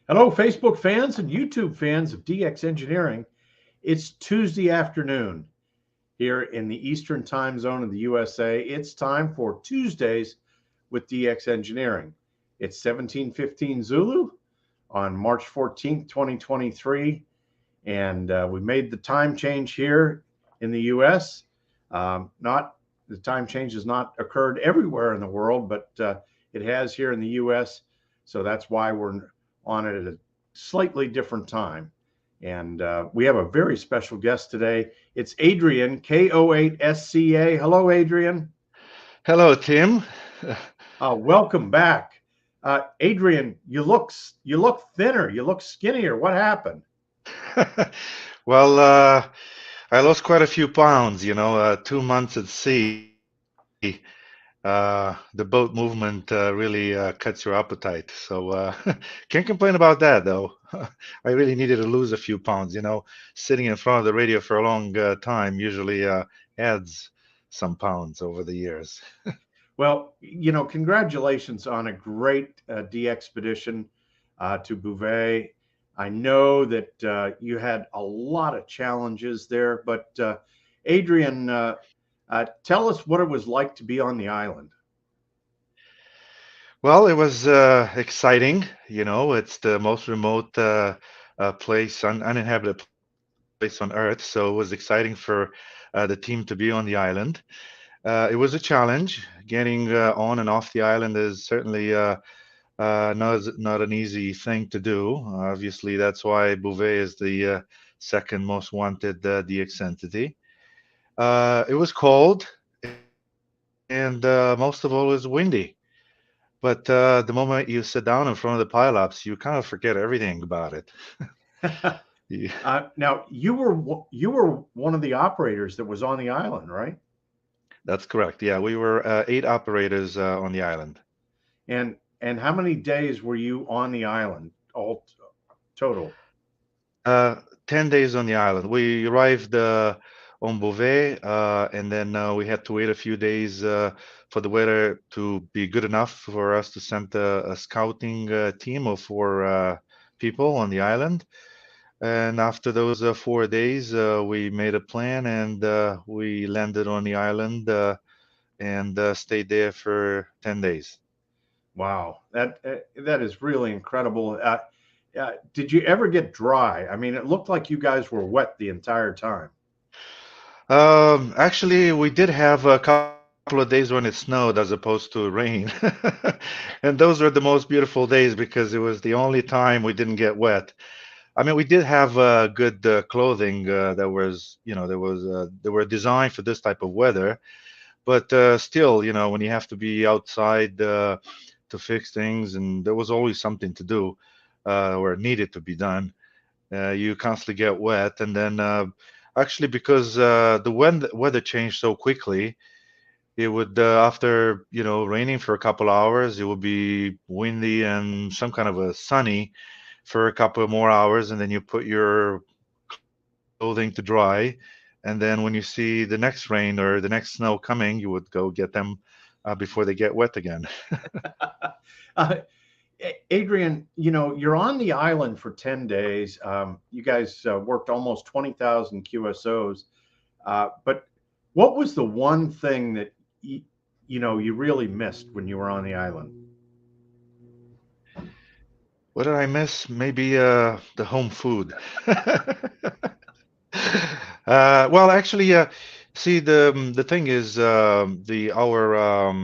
Hello, Facebook fans and YouTube fans of DX Engineering. It's Tuesday afternoon here in the Eastern time zone of the USA. It's time for Tuesdays with DX Engineering. It's 17:15 Zulu on March 14th, 2023. And we made the time change here in the US. Not The time change has not occurred everywhere in the world, but it has here in the US. So that's why we're on it at a slightly different time. And we have a very special guest today. It's Adrian, KO8SCA. Hello, Adrian. Hello, Tim. Welcome back. Adrian, you look thinner. You look skinnier. What happened? Well, I lost quite a few pounds, 2 months at sea. The boat movement really cuts your appetite. So can't complain about that, though. I really needed to lose a few pounds. Sitting in front of the radio for a long time usually adds some pounds over the years. Well, congratulations on a great de-expedition to Bouvet. I know that you had a lot of challenges there, but Adrian, tell us what it was like to be on the island. Well, it was exciting. It's the most remote uninhabited place on Earth. So it was exciting for the team to be on the island. It was a challenge. Getting on and off the island is certainly not an easy thing to do. Obviously, that's why Bouvet is the second most wanted DX entity. It was cold, and most of all, it was windy. But the moment you sit down in front of the pileups, you kind of forget everything about it. Yeah, Now, you were one of the operators that was on the island, right? that's correct. Yeah, we were eight operators on the island. And how many days were you on the island all total? 10 days on the island. We arrived on Beauvais, and then we had to wait a few days for the weather to be good enough for us to send a scouting team of four people on the island. And after those 4 days, we made a plan and we landed on the island and stayed there for 10 days. Wow, that is really incredible. Did you ever get dry? I mean, it looked like you guys were wet the entire time. Actually, we did have a couple of days when it snowed as opposed to rain. And those were the most beautiful days because it was the only time we didn't get wet. I mean, we did have good clothing that was, they were designed for this type of weather, but still, when you have to be outside to fix things, and there was always something to do or needed to be done, you constantly get wet, and then actually because the weather changed so quickly, it would after raining for a couple hours, it would be windy and some kind of a sunny for a couple of more hours, and then you put your clothing to dry, and then when you see the next rain or the next snow coming, you would go get them before they get wet again. uh, Adrian, you're on the island for 10 days. You guys worked almost 20,000 QSOs. But what was the one thing that you really missed when you were on the island? What did I miss? Maybe the home food. Well, actually, see the thing is the our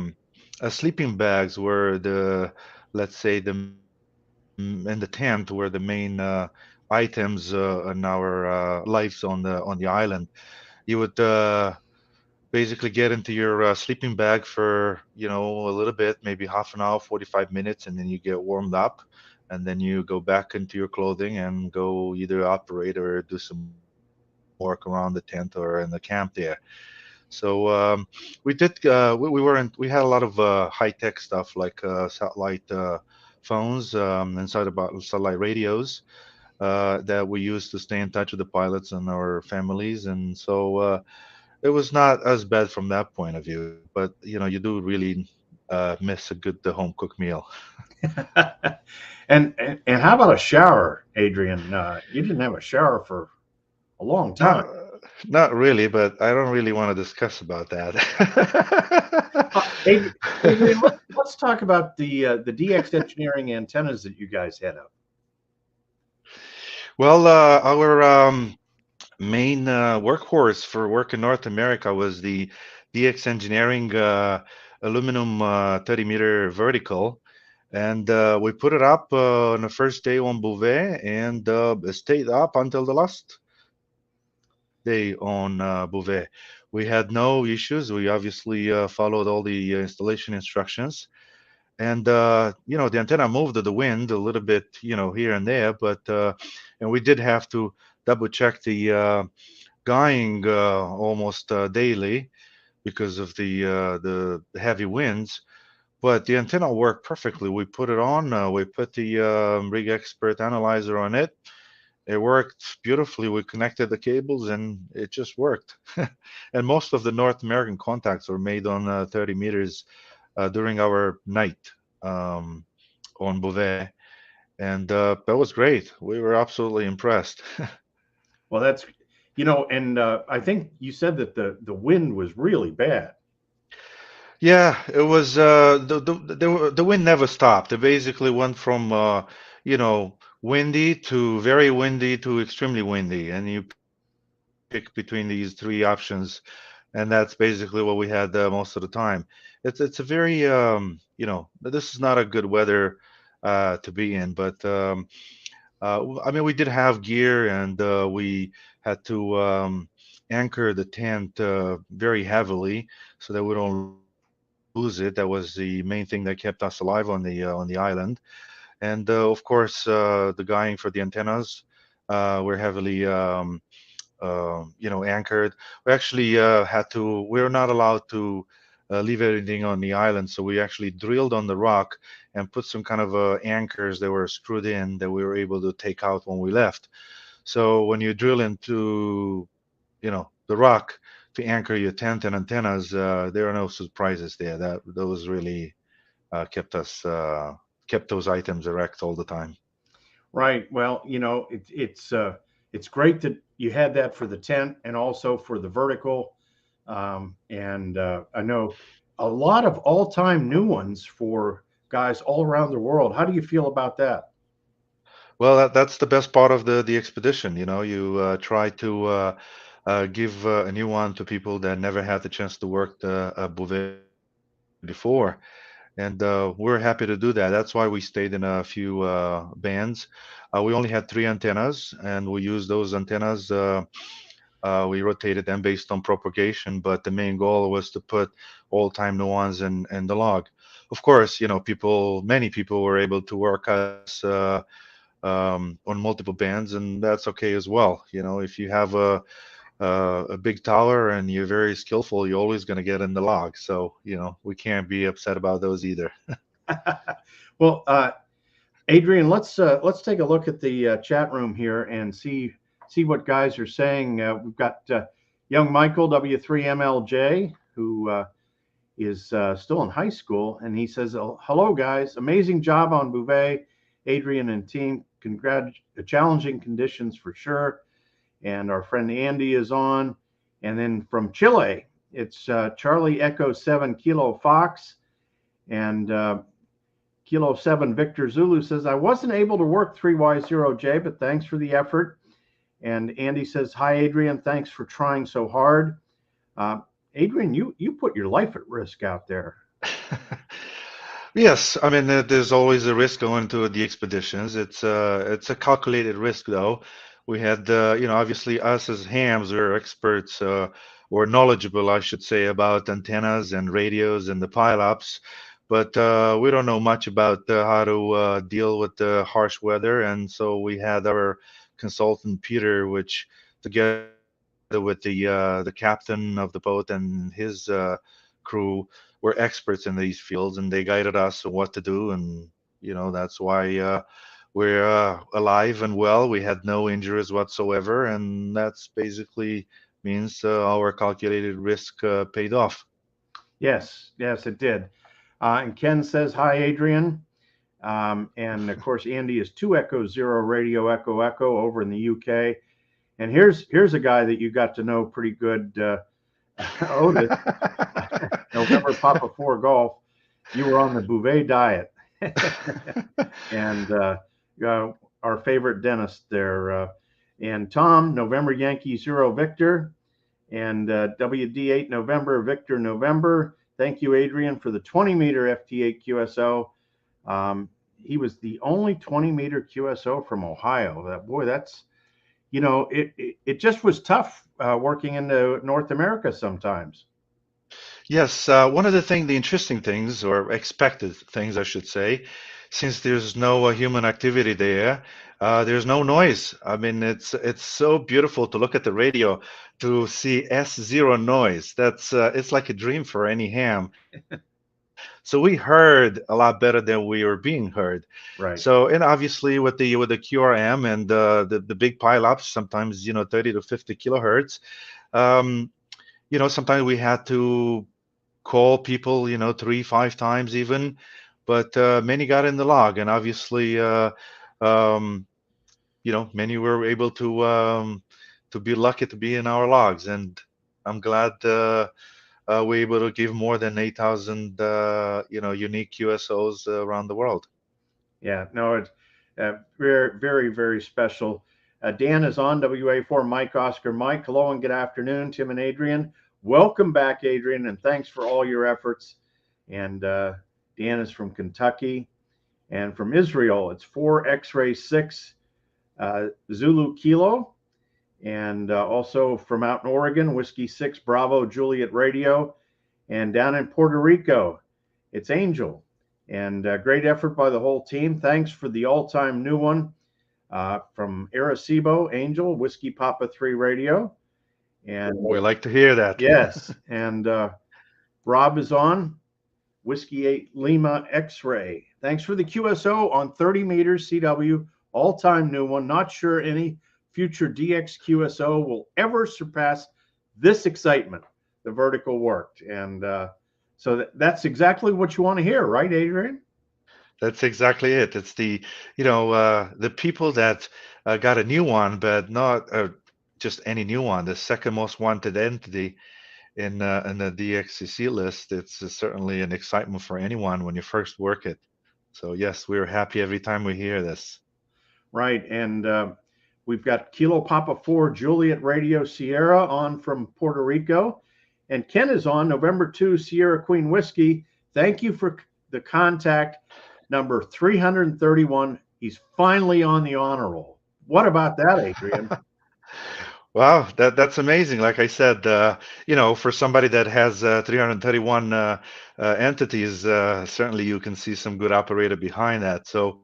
sleeping bags were the, let's say, in the tent were the main items in our lives on the island. You would basically get into your sleeping bag for a little bit, maybe half an hour, 45 minutes, and then you get warmed up, and then you go back into your clothing and go either operate or do some work around the tent or in the camp there. So we had a lot of high tech stuff like satellite phones and satellite radios that we use to stay in touch with the pilots and our families, and so it was not as bad from that point of view. But you do really miss a good home cooked meal. And how about a shower, Adrian? You didn't have a shower for a long time. Not not really, but I don't really want to discuss about that. Adrian, let's talk about the DX Engineering antennas that you guys had up. Well, our main workhorse for work in North America was the DX Engineering aluminum 30-meter vertical. And we put it up on the first day on Bouvet, and it stayed up until the last day on Bouvet. We had no issues. We obviously followed all the installation instructions. And the antenna moved to the wind a little bit, here and there, but and we did have to double check the guying almost daily because of the heavy winds. But the antenna worked perfectly. We put it on. We put the Rig Expert analyzer on it. It worked beautifully. We connected the cables, and it just worked. And most of the North American contacts were made on 30 meters during our night um, on Bouvet, and that was great. We were absolutely impressed. Well, that's and I think you said that the wind was really bad. Yeah, it was the wind never stopped. It basically went from windy to very windy to extremely windy, and you pick between these three options, and that's basically what we had most of the time. It's a very this is not a good weather to be in, but I mean, we did have gear, and we had to anchor the tent very heavily so that we don't lose it. That was the main thing that kept us alive on the island. And of course, the guying for the antennas were heavily anchored. We actually had to. We were not allowed to leave anything on the island, so we actually drilled on the rock and put some kind of anchors that were screwed in that we were able to take out when we left. So when you drill into, the rock to anchor your tent and antennas, there are no surprises there. That those really kept those items erect all the time. Right. Well, it's great that you had that for the tent and also for the vertical. And I know a lot of all-time new ones for guys all around the world. How do you feel about that? Well, that's the best part of the expedition. You try to give a new one to people that never had the chance to work the Bouvet before, and we're happy to do that. That's why we stayed in a few bands. We only had three antennas, and we used those antennas. We rotated them based on propagation, but the main goal was to put all-time new ones in the log. Of course, many people were able to work us. On multiple bands, and that's okay as well. If you have a big tower and you're very skillful, you're always going to get in the log. So we can't be upset about those either. Well, Adrian, let's take a look at the chat room here and see what guys are saying. We've got young Michael W3MLJ who is still in high school, and he says, "Oh, hello guys, amazing job on Bouvet, Adrian and team. Challenging conditions for sure." And our friend Andy is on. And then from Chile, it's Charlie Echo 7 Kilo Fox. And Kilo 7 Victor Zulu says, "I wasn't able to work 3Y0J, but thanks for the effort." And Andy says, "Hi, Adrian. Thanks for trying so hard." Adrian, you put your life at risk out there. Yes, I mean there's always a risk going to the expeditions. It's a calculated risk though. We had obviously us as hams, we're experts or knowledgeable, I should say, about antennas and radios and the pileups, but we don't know much about how to deal with the harsh weather, and so we had our consultant Peter, which together with the captain of the boat and his crew were experts in these fields, and they guided us on what to do. And that's why we're alive and well. We had no injuries whatsoever, and that's basically means our calculated risk paid off. Yes, it did. And Ken says, hi, Adrian. And of course, Andy is 2 Echo 0 Radio Echo Echo over in the UK. And here's a guy that you got to know pretty good, Otis, November Papa 4 Golf. You were on the Bouvet diet. And our favorite dentist there. And Tom, November Yankee 0 Victor. And WD8 November, Victor November. Thank you, Adrian, for the 20-meter FT8 QSO. He was the only 20-meter QSO from Ohio. Boy, that's, it just was tough working in North America sometimes. Yes, one of the interesting things, or expected things, I should say, since there's no human activity there, there's no noise. I mean, it's so beautiful to look at the radio to see S0 noise. That's it's like a dream for any ham. So we heard a lot better than we were being heard. Right. So, and obviously with the QRM and the big pileups, sometimes 30 to 50 kilohertz. Sometimes we had to call people 3-5 times even, but many got in the log, and obviously many were able to be lucky to be in our logs, and I'm glad we're able to give more than 8,000 unique QSOs around the world. Yeah, no, it's very, very, very special. Dan is on WA4 Mike Oscar Mike. Hello and good afternoon, Tim and Adrian. Welcome back, Adrian, and thanks for all your efforts. And Dan is from Kentucky. And from Israel, it's 4 X-Ray 6 Zulu Kilo. And also from out in Oregon, Whiskey 6 Bravo Juliet Radio. And down in Puerto Rico, it's Angel. And great effort by the whole team. Thanks for the all-time new one from Arecibo, Angel, Whiskey Papa 3 Radio. And we like to hear that. Yes. And Rob is on, Whiskey 8 Lima X-Ray. Thanks for the QSO on 30 meters CW, all-time new one. Not sure any future DX QSO will ever surpass this excitement. The vertical worked. And so that's exactly what you want to hear, right, Adrian? That's exactly it. It's the people that got a new one, but not just any new one. The second most wanted entity in the DXCC list. It's certainly an excitement for anyone when you first work it. So yes, we're happy every time we hear this. Right, and we've got Kilo Papa 4 Juliet Radio Sierra on from Puerto Rico. And Ken is on November 2 Sierra Queen Whiskey. Thank you for the contact number 331. He's finally on the honor roll. What about that, Adrian? Wow, that's amazing. Like I said, for somebody that has 331 entities, certainly you can see some good operator behind that. So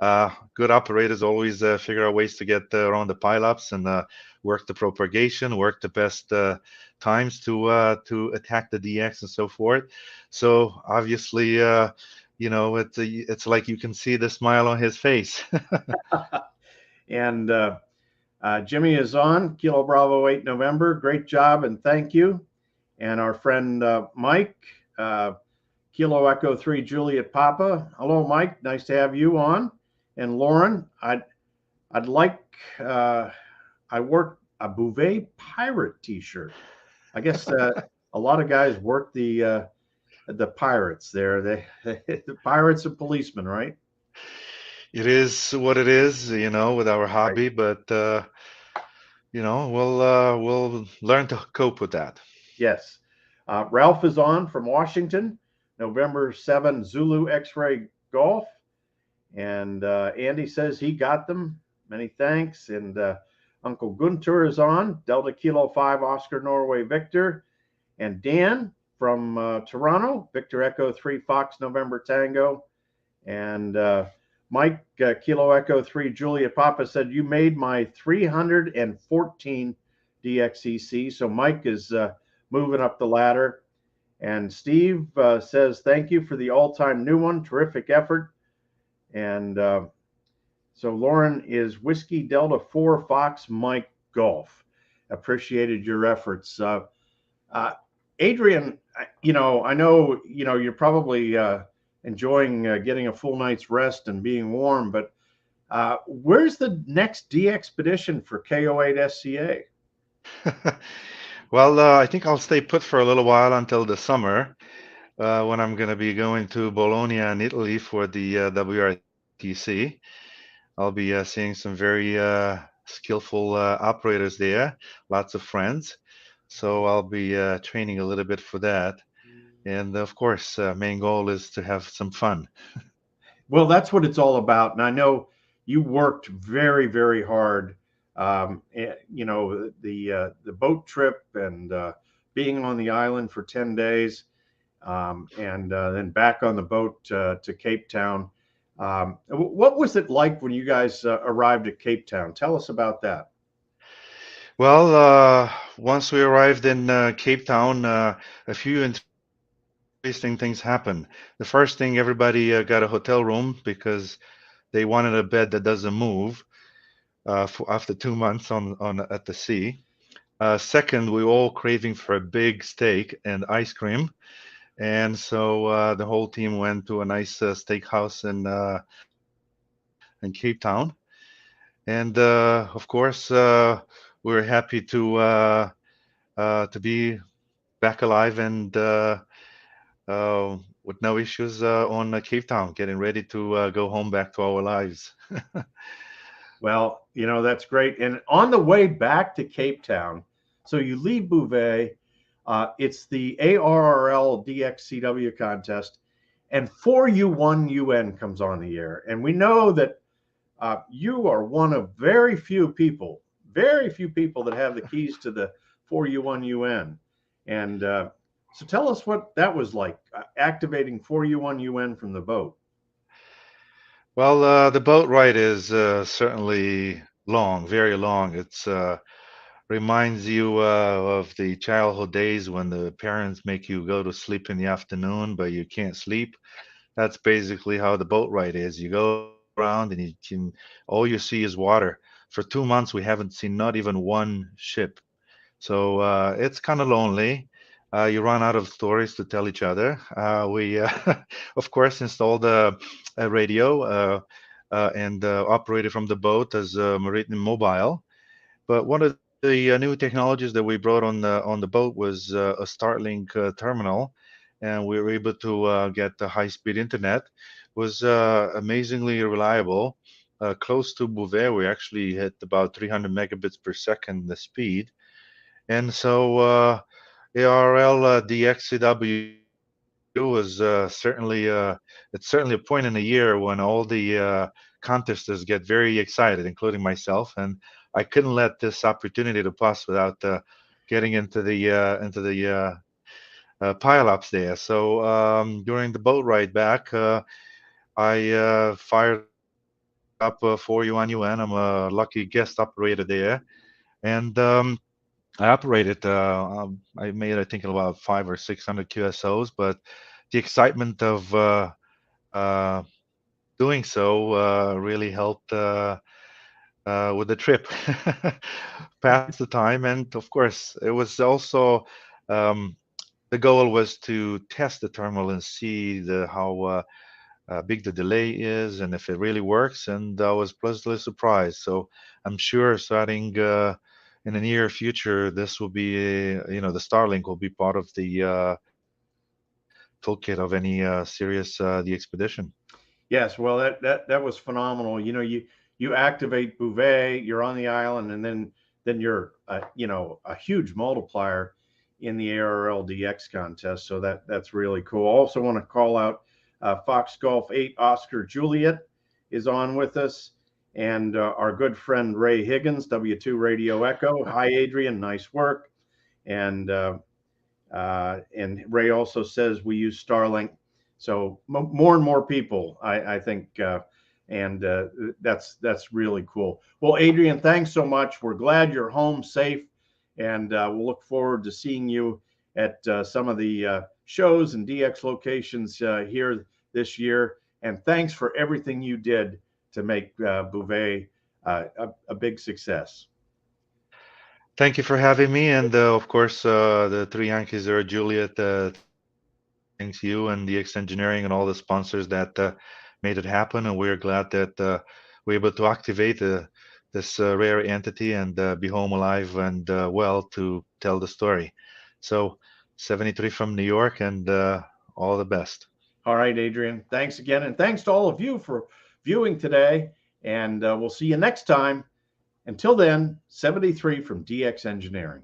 good operators always figure out ways to get around the pileups and work the propagation, work the best times to attack the DX and so forth. So obviously, it's like you can see the smile on his face. And Jimmy is on, Kilo Bravo 8 November. Great job and thank you. And our friend Mike, Kilo Echo 3 Juliet Papa. Hello, Mike. Nice to have you on. And Lauren, I'd like I work a Bouvet pirate T-shirt. I guess a lot of guys work the pirates there. The pirates and policemen, right? It is what it is, with our hobby, right. But we'll learn to cope with that. Yes. Ralph is on from Washington, November 7 Zulu X-Ray Golf. And Andy says he got them. Many thanks. And Uncle Gunter is on, Delta Kilo 5 Oscar Norway Victor. And Dan from Toronto, Victor Echo 3 Fox November Tango. And Mike, Kilo Echo 3 Julia Papa said, you made my 314 DXEC. So Mike is moving up the ladder. And Steve says, thank you for the all-time new one. Terrific effort. And so Lauren is Whiskey Delta 4 Fox Mike Golf. Appreciated your efforts. Adrian, I know, you're probably enjoying getting a full night's rest and being warm, but where's the next D expedition for KO8SCA? Well, I think I'll stay put for a little while until the summer, when I'm going to be going to Bologna in Italy for the WRTC. I'll be seeing some very skillful operators there, lots of friends. So I'll be training a little bit for that. And of course, main goal is to have some fun. Well, that's what it's all about. And I know you worked very, very hard. The boat trip and being on the island for 10 days, and then back on the boat to Cape Town. What was it like when you guys arrived at Cape Town? Tell us about that. Well, once we arrived in Cape Town, a few interesting things happened. The first thing, everybody got a hotel room because they wanted a bed that doesn't move after 2 months on at the sea. Second, we were all craving for a big steak and ice cream, and so the whole team went to a nice steakhouse in Cape Town. And of course, we were happy to be back alive and with no issues on Cape Town, getting ready to go home back to our lives. Well, that's great. And on the way back to Cape Town, so you leave Bouvet, it's the ARRL DXCW contest, and 4U1UN comes on the air. And we know that you are one of very few people that have the keys to the 4U1UN. And so tell us what that was like, activating 4U1UN from the boat. Well, the boat ride is certainly long, very long. It's reminds you of the childhood days when the parents make you go to sleep in the afternoon, but you can't sleep. That's basically how the boat ride is. You go around and all you see is water. For 2 months, we haven't seen not even one ship. So it's kind of lonely. You run out of stories to tell each other. We, of course, installed a radio and operated from the boat as a Maritime Mobile. But one of the new technologies that we brought on the boat was a Starlink terminal, and we were able to get the high-speed internet. Was amazingly reliable. Close to Bouvet, we actually hit about 300 megabits per second the speed, and so ARL DXCW was it's certainly a point in the year when all the contestants get very excited, including myself, and I couldn't let this opportunity to pass without getting into the pile-ups there. So during the boat ride back, I fired up for UN. I'm a lucky guest operator there, and I operated. I made, I think, about 500 or 600 QSOs, but the excitement of uh, doing so really helped with the trip, pass the time, and of course, it was also um, the goal was to test the terminal and see how big the delay is and if it really works. And I was pleasantly surprised. So I'm sure starting in the near future, this will be, the Starlink will be part of the toolkit of any serious the expedition. Yes, well, that was phenomenal. You activate Bouvet, you're on the island, and then you're a huge multiplier in the ARLDX contest. So that's really cool. Also want to call out Fox Golf 8 Oscar Juliet is on with us, and our good friend Ray Higgins, W2 Radio Echo. Hi, Adrian, nice work. And Ray also says we use Starlink. So more and more people, I think, and that's really cool. Well, Adrian, thanks so much. We're glad you're home safe, and we'll look forward to seeing you at some of the shows and DX locations here this year. And thanks for everything you did to make Bouvet a big success. Thank you for having me. And of course, the three Yankees there, Juliet, thanks you and DX Engineering and all the sponsors that made it happen. And we're glad that we're able to activate this rare entity and be home alive and well to tell the story. So 73 from New York and all the best. All right, Adrian. Thanks again. And thanks to all of you for viewing today. And we'll see you next time. Until then, 73 from DX Engineering.